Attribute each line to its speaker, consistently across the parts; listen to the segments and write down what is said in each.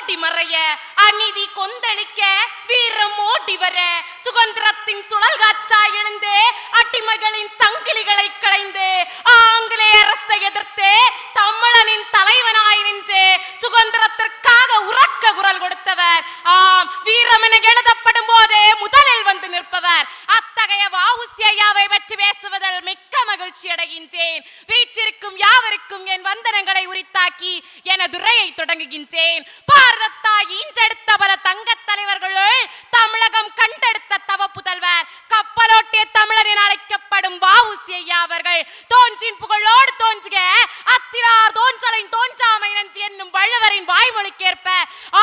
Speaker 1: ஓடி மறைய, அநீதி கொந்தளிக்க, வீரம் ஓடி வர, சுதந்திரத்தின் சுழல் காற்றாய் எழுந்து அடிமைகளின் சங்கிலிகளை களைந்து ஆங்கிலேய அரசை எதிர்த்து தமிழனின் தலைவனாய் நின்று சுதந்திரத்திற்காக உறக்க குரல் கொடுத்தவர். ஆம், வீரம் என எழுதப்படும் போதே முதலில் வந்து நிற்பவர். அத்தகைய வ.உ.சி. ஐயாவை பற்றி பேசுவதில் மிக்க மகிழ்ச்சி அடைகின்றேன். வீற்றிருக்கும் யாவருக்கும் என் வந்தனங்களை உரித்தாக்கி எனது உரையை தொடங்குகின்றேன். பாரதத்தாய் ஈன்றெடுத்த பல தங்கத் தலைவர்களுள் தமிழகம் கண்டெடுத்த தவ புதல்வர், கப்பலோட்டிய தமிழர் என அழைக்கப்படும் வ.உ.சி. ஐயா அவர்கள் தோன்றின் புகழோடு தோன்றுக அத்திரார் தோன்றலின் தோன்றாமை நன்றி என்னும் வள்ளுவரின் வாய்மொழிக்கேற்ப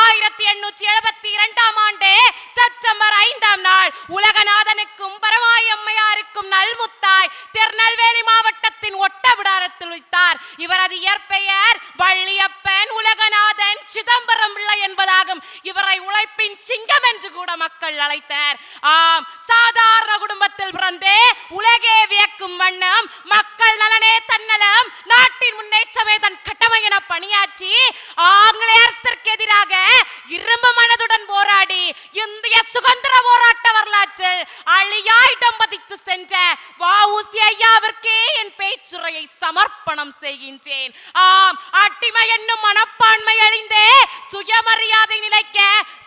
Speaker 1: 1872 ஆண்டு செப்டம்பர் 5ஆம் நாள் உலகநாதனுக்கும் பரமாய் அம்மையாருக்கும் நல்முத்தாய் திருநெல்வேலி மாவட்டத்தின் ஒட்டபிடாரத்தில் உதித்தார். இவரது இயற்பெயர் வள்ளியப்பன் உலகநாதன் சிதம்பரம் பிள்ளை என்பதாகும். இவரை உழைப்பின் சிங்கம் என்று கூட மக்கள் அழைத்தனர். ஆம், சாதாரண குடும்பத்தில் பிறந்து உலகே வியக்கும் வண்ணம் மக்கள் நலனே தன்னலம், நாட்டின் முன்னேற்றமே தன் கடமை என பணியாற்றி ஆங்கிலேய அரசிற்கு எதிராக இரும்பு மனதுடன் போராடி இந்திய சுதந்திர போராட்ட வரலாற்றில் அழியா இடம் பதித்து சென்ற வ.உ.சி. ஐயாவிற்கே என் பேச்சுரையை சமர்ப்பணம் செய்கின்றேன். ஆம், அடிமை என்னும் மனப்பான்மை அழிந்தே சுயமரியாதை நிலைக்க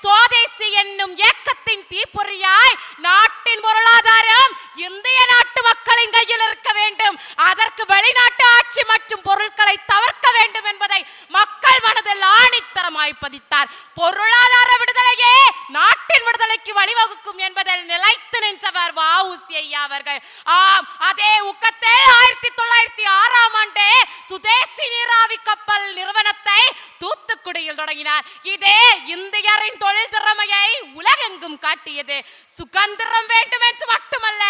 Speaker 1: சுதேசி என்னும் இயக்கத்தின் தீப்பொறியாய் நாட்டின் பொருளாதாரம் இந்திய நாட்டு மக்களின் கையில் இருக்க வேண்டும், அதற்கு வெளிநாட்டு ஆட்சி மற்றும் பொருட்களை தவிர்க்க வேண்டும் என்பதை மக்கள் மனதில் ஆணித்தரமாய் பதித்தார். பொருளாதார விடுதலையே நாட்டின் விடுதலைக்கு வழிவகுக்கும் என்பதில் நிலைத்து நின்றவர் வ.உ.சி. ஐயா அவர்கள். ஆம், அதே ஊக்கத்தில் 1906ஆம் ஆண்டு சுதேசி நீராவி கப்பல் நிறுவனத்தை தூத்துக்குடியில் தொடங்கினார். இதே இந்தியரின் தொழில் திறமையை உலகெங்கும் காட்டியது. சுதந்திரம் வேண்டும் என்று மட்டுமல்ல,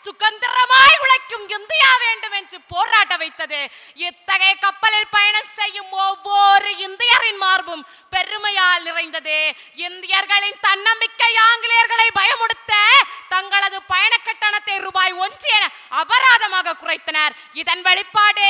Speaker 1: சுதந்திரமாய் உழைக்கும் இந்தியா வேண்டும் என்று போராட்ட வைத்தது. இத்தகைய கப்பலில் பயணம் செய்யும் ஒவ்வொரு இந்தியரின் மார்பும் பெருமையால் நிறைந்தது. இந்தியர்களின் தன்னம்பிக்கை ஆங்கிலேயர்களை பயமுடுத்த தங்களது பயண கட்டணத்தை ரூபாய் 1 என அபராதமாக குறைத்தனர். இதன் வெளிப்பாடு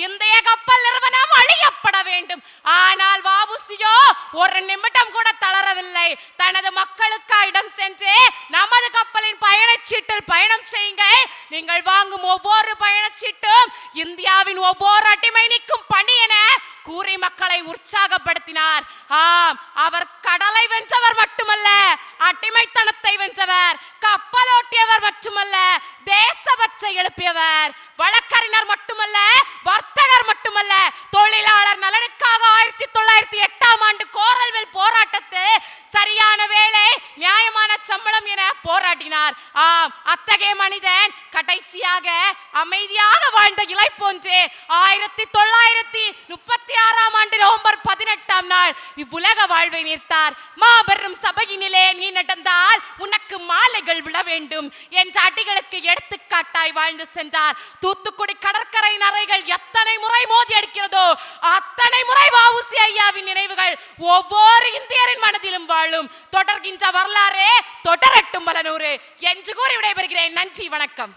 Speaker 1: இந்திய கப்பல் நிறுவனம் அழியப்பட வேண்டும். ஆனால் வ.உ.சி.யோ ஒரு நிமிடம் கூட தளரவில்லை. தனது மக்களுக்கு இடம் சென்று நமது கப்பலின் பயணச்சீட்டில் பயணம் செய்யுங்கள், நீங்கள் வாங்கும் ஒவ்வொரு பயணச்சீட்டும் இந்தியாவின் ஒவ்வொரு அடிமை நீக்கும் பணி என கூறி மக்களை உற்சாகப்படுத்தினார். ஆம், அவர் கடலை வென்றவர் மட்டுமல்ல, அடிமைத்தனத்தை வென்றவர், கப்பலோட்டியவர் மட்டுமல்ல, தேசபற்றை எழுப்பியவர், வழக்கறிஞர் மட்டுமல்ல, வர்த்தகர் மட்டுமல்ல, தொழிலாளர் நலனுக்காக 1908ஆம் ஆண்டு கோரல்மெல் போராட்டத்தில் சரியான வேலை நியாயமான சம்பளம் என போராடினார். ஆம், அத்தகைய மனிதன் கடைசியாக அமைதியாக வாழ்ந்த இலை போன்று 1936ஆம் ஆண்டு நவம்பர் 18ஆம் நாள் இவ்வுலக வாழ்வை நீர்த்தார். மாபெரும் சபையினிலே நீ நடந்தால் உனக்கு மாலைகள் விழ வேண்டும் என்ற அடிகளுக்கு எடுத்துக்காட்டாய் வாழ்ந்து சென்றார். தூத்துக்குடி கடற்கரை நரைகள் எத்தனை முறை மோதி அடிக்கிறதோ அத்தனை முறை வ.உ.சி. ஐயாவின் நினைவுகள் ஒவ்வொரு இந்தியரின் மனதிலும் வாழும். தொடர்கின்ற வரலாறு தொடரட்டும் பல நூறு என்று கூறி விடைபெறுகிறேன். நன்றி, வணக்கம்.